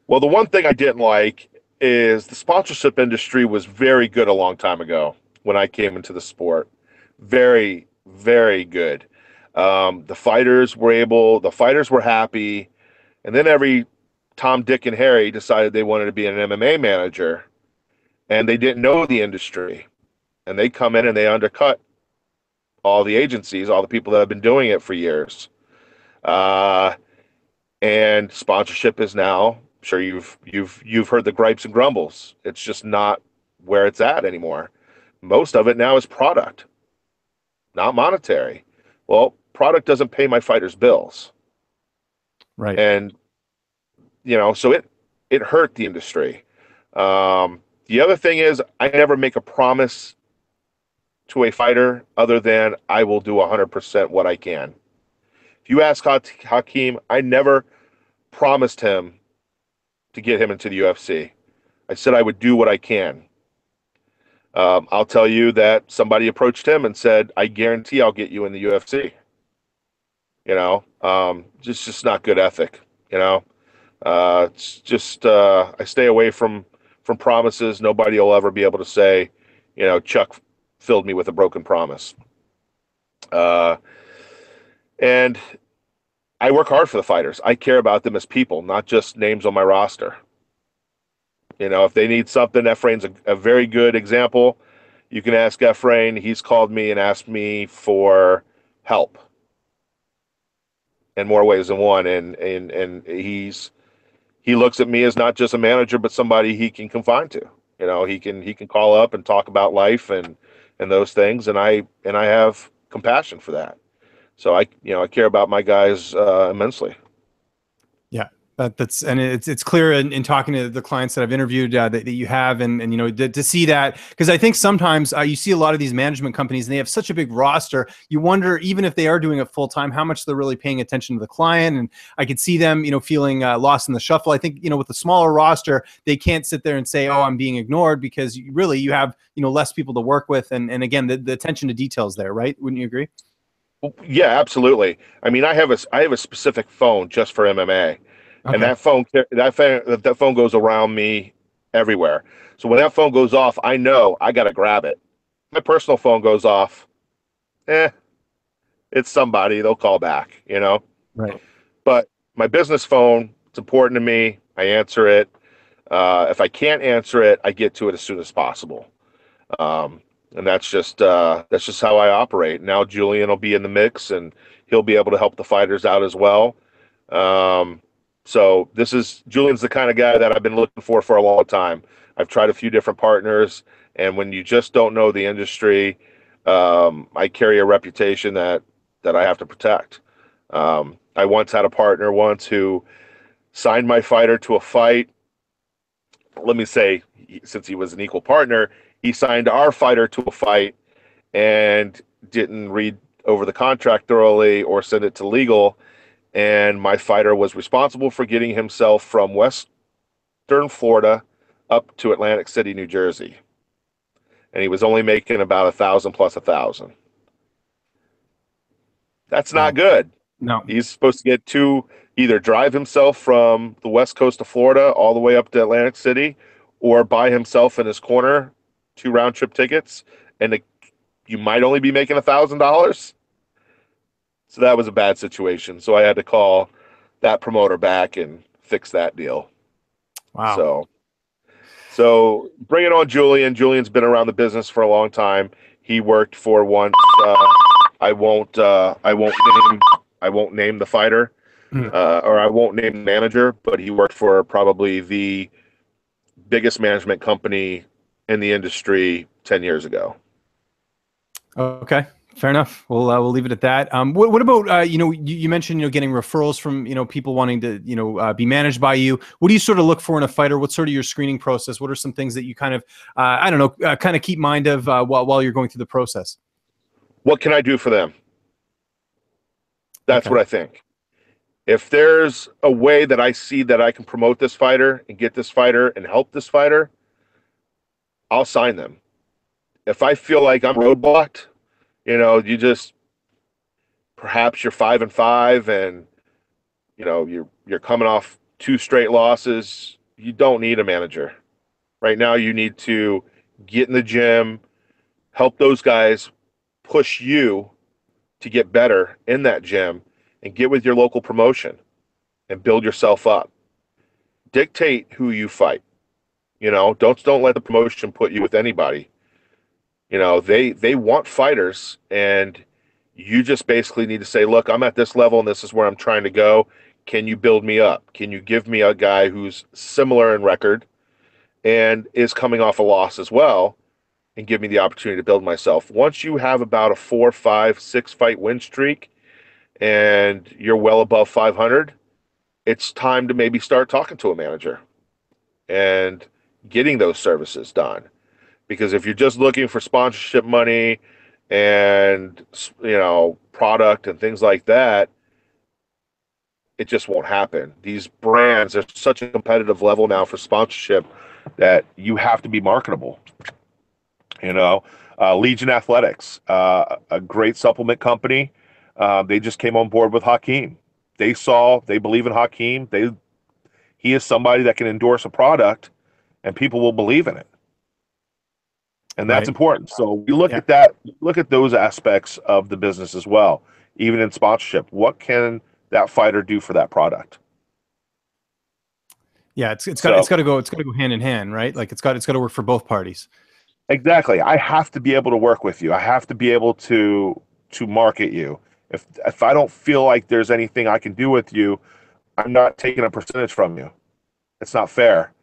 Well, the one thing I didn't like is the sponsorship industry was very good a long time ago when I came into the sport. very, very good. The fighters were happy, and then every Tom, Dick, and Harry decided they wanted to be an MMA manager, and they didn't know the industry, and they come in and they undercut all the agencies, all the people that have been doing it for years. And sponsorship is now, I'm sure you've heard the gripes and grumbles. It's just not where it's at anymore. Most of it now is product, not monetary. Well, product doesn't pay my fighters' bills. Right. And, so it hurt the industry. The other thing is I never make a promise to a fighter other than I will do 100% what I can. If you ask Hakeem, I never promised him to get him into the UFC. I said I would do what I can. I'll tell you that somebody approached him and said, I guarantee I'll get you in the UFC. Just not good ethic. It's just I stay away from promises. Nobody will ever be able to say, Chuck filled me with a broken promise. And I work hard for the fighters. I care about them as people, not just names on my roster. If they need something, Efrain's a very good example. You can ask Efrain. He's called me and asked me for help in more ways than one. And he looks at me as not just a manager, but somebody he can confide to. He can call up and talk about life and those things. And I have compassion for that. So I care about my guys immensely. Yeah, it's clear in talking to the clients that I've interviewed that you have, and to see that, because I think sometimes you see a lot of these management companies and they have such a big roster. You wonder, even if they are doing it full time, how much they're really paying attention to the client. And I could see them, feeling lost in the shuffle. I think with a smaller roster, they can't sit there and say, "Oh, I'm being ignored," because you have less people to work with, and again, the attention to details there, right? Wouldn't you agree? Yeah, absolutely. I mean, I have a specific phone just for MMA, and Okay. that phone goes around me everywhere. So when that phone goes off, I know I got to grab it. My personal phone goes off, it's somebody, they'll call back, Right. But my business phone, it's important to me. I answer it. If I can't answer it, I get to it as soon as possible. And that's just how I operate. Now Julian will be in the mix, and he'll be able to help the fighters out as well. So Julian's the kind of guy that I've been looking for a long time. I've tried a few different partners, and when you just don't know the industry, I carry a reputation that I have to protect. I once had a partner who signed my fighter to a fight. Let me say, since he was an equal partner, he signed our fighter to a fight and didn't read over the contract thoroughly or send it to legal. And my fighter was responsible for getting himself from Western Florida up to Atlantic City, New Jersey. And he was only making about 1,000 plus 1,000. That's not good. No. He's supposed to either drive himself from the west coast of Florida all the way up to Atlantic City, or buy himself in his corner 2 round trip tickets, and you might only be making $1,000. So that was a bad situation. So I had to call that promoter back and fix that deal. Wow. So bringing on Julian. Julian's been around the business for a long time. He worked for once. I won't name the fighter, or I won't name the manager, but he worked for probably the biggest management company in the industry 10 years ago. Okay, fair enough. We'll leave it at that. What about you mentioned getting referrals from people wanting to be managed by you. What do you sort of look for in a fighter? What's sort of your screening process? What are some things that you kind of kind of keep mind of while you're going through the process? What can I do for them? That's what I think. If there's a way that I see that I can promote this fighter and get this fighter and help this fighter, I'll sign them. If I feel like I'm roadblocked, perhaps you're 5-5 and you're coming off 2 straight losses, you don't need a manager. Right now you need to get in the gym, help those guys push you to get better in that gym and get with your local promotion and build yourself up. Dictate who you fight. Don't let the promotion put you with anybody. They want fighters, and you just basically need to say, look, I'm at this level and this is where I'm trying to go. Can you build me up? Can you give me a guy who's similar in record and is coming off a loss as well, and give me the opportunity to build myself? Once you have about a 4, 5, 6 fight win streak and you're well above 500, it's time to maybe start talking to a manager and getting those services done. Because if you're just looking for sponsorship money and, product and things like that, it just won't happen. These brands are such a competitive level now for sponsorship that you have to be marketable. Legion Athletics, a great supplement company. They just came on board with Hakeem. They believe in Hakeem. He is somebody that can endorse a product and people will believe in it. And that's important. So we look at that, look at those aspects of the business as well, even in sponsorship. What can that fighter do for that product? Yeah, it's got to go hand in hand, right? Like it's got to work for both parties. Exactly. I have to be able to work with you. I have to be able to market you. If I don't feel like there's anything I can do with you, I'm not taking a percentage from you. It's not fair.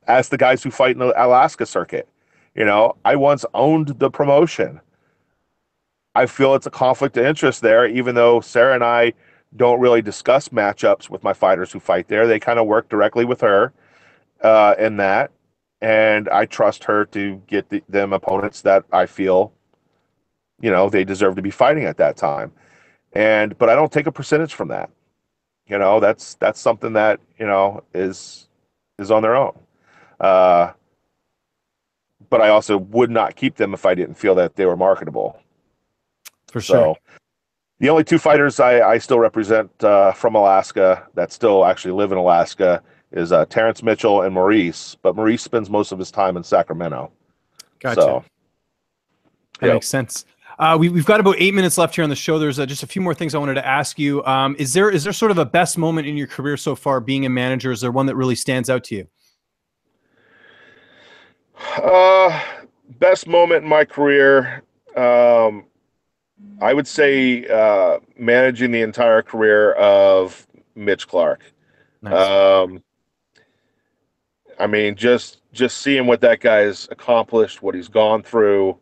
As the guys who fight in the Alaska circuit, I once owned the promotion. I feel it's a conflict of interest there, even though Sarah and I don't really discuss matchups with my fighters who fight there. They kind of work directly with her in that. And I trust her to get them opponents that I feel, they deserve to be fighting at that time. But I don't take a percentage from that. That's something that, is on their own. But I also would not keep them if I didn't feel that they were marketable. For sure. So the only 2 fighters I still represent from Alaska that still actually live in Alaska is Terrence Mitchell and Maurice. But Maurice spends most of his time in Sacramento. Gotcha. So, that makes sense. We've got about 8 minutes left here on the show. There's just a few more things I wanted to ask you. Is there sort of a best moment in your career so far being a manager? Is there one that really stands out to you? Best moment in my career, I would say managing the entire career of Mitch Clark. Nice. I mean, just seeing what that guy's accomplished, what he's gone through,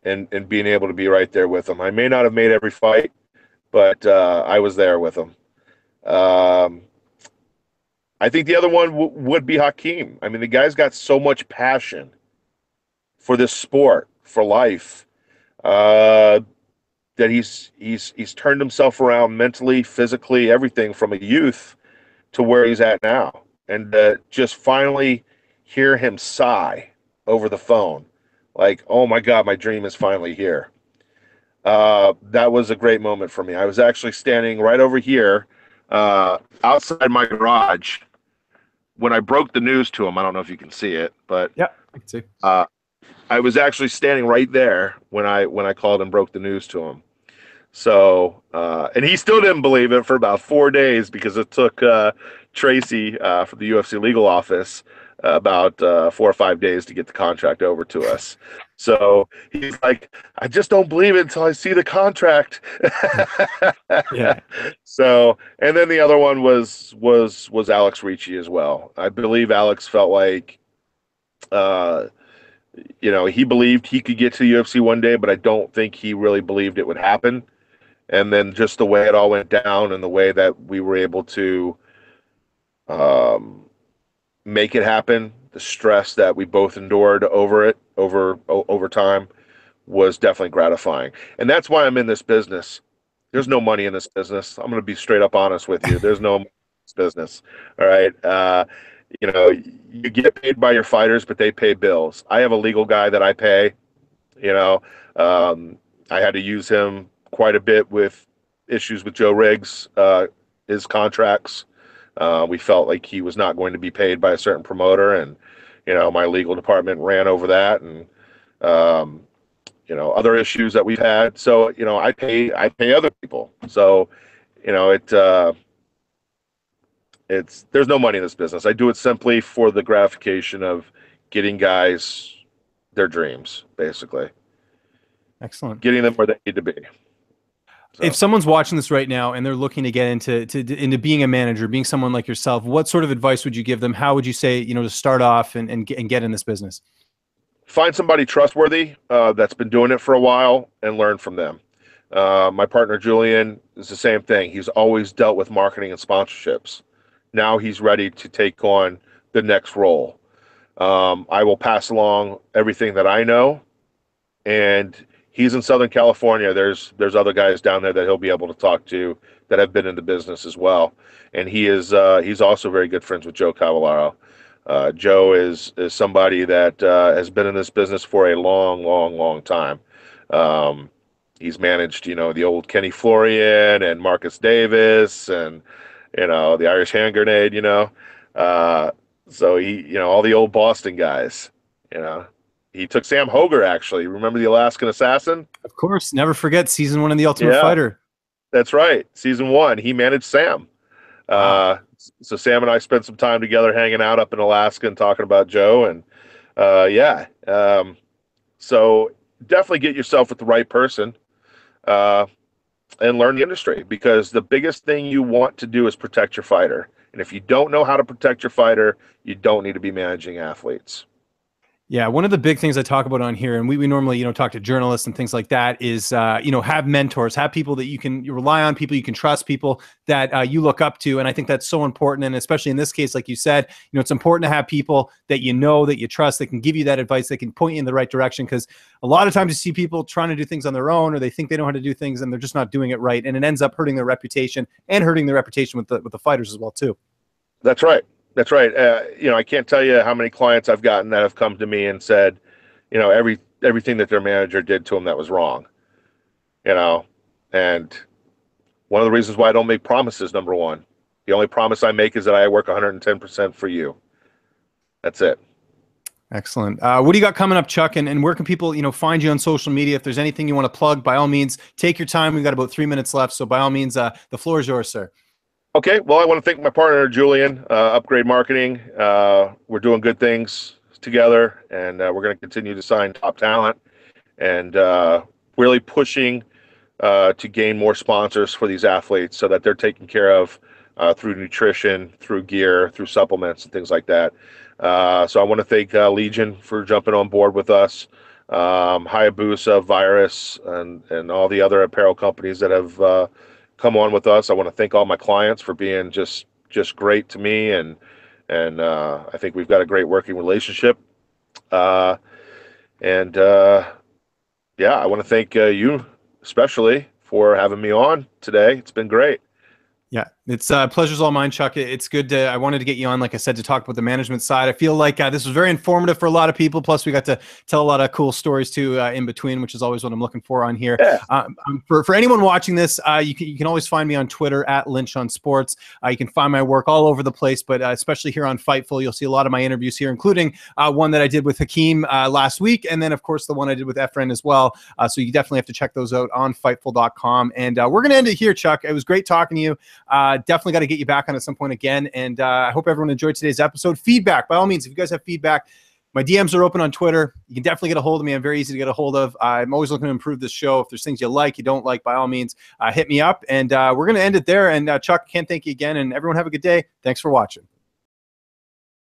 and being able to be right there with him. I may not have made every fight, but I was there with him. I think the other one would be Hakeem. I mean, the guy's got so much passion for this sport, for life, that he's turned himself around mentally, physically, everything from a youth to where he's at now. And just finally hear him sigh over the phone, like, oh my God, my dream is finally here. That was a great moment for me. I was actually standing right over here outside my garage when I broke the news to him. I don't know if you can see it, but yeah, I can see. I was actually standing right there when I called and broke the news to him. So, and he still didn't believe it for about 4 days because it took Tracy from the UFC legal office about 4 or 5 days to get the contract over to us. So he's like, I just don't believe it until I see the contract. Yeah. So, and then the other one was Alex Ricci as well. I believe Alex felt like, he believed he could get to the UFC one day, but I don't think he really believed it would happen. And then just the way it all went down and the way that we were able to make it happen, the stress that we both endured over time was definitely gratifying. And that's why I'm in this business. There's no money in this business. I'm going to be straight up honest with you. There's no money in this business. All right. You get paid by your fighters, but they pay bills. I have a legal guy that I pay. I had to use him quite a bit with issues with Joe Riggs, his contracts. We felt like he was not going to be paid by a certain promoter, and my legal department ran over that, and other issues that we've had. So, I pay other people. So, there's no money in this business. I do it simply for the gratification of getting guys their dreams, basically. Excellent. Getting them where they need to be. So, if someone's watching this right now and they're looking to get into being a manager, being someone like yourself, what sort of advice would you give them? How would you say, to start off and get in this business? Find somebody trustworthy that's been doing it for a while and learn from them. My partner, Julian, is the same thing. He's always dealt with marketing and sponsorships. Now he's ready to take on the next role. I will pass along everything that I know, and he's in Southern California. There's other guys down there that he'll be able to talk to that have been in the business as well. And he's also very good friends with Joe Cavallaro. Joe is somebody that has been in this business for a long, long, long time. He's managed, the old Kenny Florian and Marcus Davis and, the Irish Hand Grenade, so he, all the old Boston guys, He took Sam Hoger, actually. Remember the Alaskan Assassin? Of course. Never forget season 1 of The Ultimate Fighter. That's right. Season 1. He managed Sam. Wow. So Sam and I spent some time together hanging out up in Alaska and talking about Joe. And so definitely get yourself with the right person and learn the industry, because the biggest thing you want to do is protect your fighter. And if you don't know how to protect your fighter, you don't need to be managing athletes. Yeah, one of the big things I talk about on here, and we normally, talk to journalists and things like that, is, have mentors, have people that you rely on, people you can trust, people that you look up to. And I think that's so important. And especially in this case, like you said, it's important to have people that that you trust, that can give you that advice, that can point you in the right direction. Because a lot of times you see people trying to do things on their own, or they think they know how to do things and they're just not doing it right. And it ends up hurting their reputation and hurting their reputation with the fighters as well, too. That's right. That's right. I can't tell you how many clients I've gotten that have come to me and said, everything that their manager did to them that was wrong. And one of the reasons why I don't make promises, number one, the only promise I make is that I work 110% for you. That's it. Excellent. What do you got coming up, Chuck? And where can people, find you on social media? If there's anything you want to plug, by all means, take your time. We've got about 3 minutes left. So by all means, the floor is yours, sir. Okay, well, I want to thank my partner, Julian, Upgrade Marketing. We're doing good things together, and we're going to continue to sign top talent and really pushing to gain more sponsors for these athletes so that they're taken care of through nutrition, through gear, through supplements, and things like that. So I want to thank Legion for jumping on board with us, Hayabusa, Virus, and all the other apparel companies that have come on with us. I want to thank all my clients for being just great to me, and I think we've got a great working relationship. I want to thank you especially for having me on today. It's been great. Yeah, it's pleasure's all mine, Chuck. It's good I wanted to get you on, like I said, to talk about the management side. I feel like this was very informative for a lot of people. Plus, we got to tell a lot of cool stories too in between, which is always what I'm looking for on here. Yeah. For anyone watching this, you can always find me on Twitter at Lynch on Sports. You can find my work all over the place, but especially here on Fightful, you'll see a lot of my interviews here, including one that I did with Hakeem last week, and then of course the one I did with Efren as well. So you definitely have to check those out on Fightful.com. And we're gonna end it here, Chuck. It was great talking to you. Definitely got to get you back on at some point again. And I hope everyone enjoyed today's episode. Feedback, by all means, if you guys have feedback, my DMs are open on Twitter. You can definitely get a hold of me. I'm very easy to get a hold of. I'm always looking to improve this show. If there's things you like, you don't like, by all means, hit me up. And we're going to end it there. And Chuck, can't thank you again. And everyone have a good day. Thanks for watching.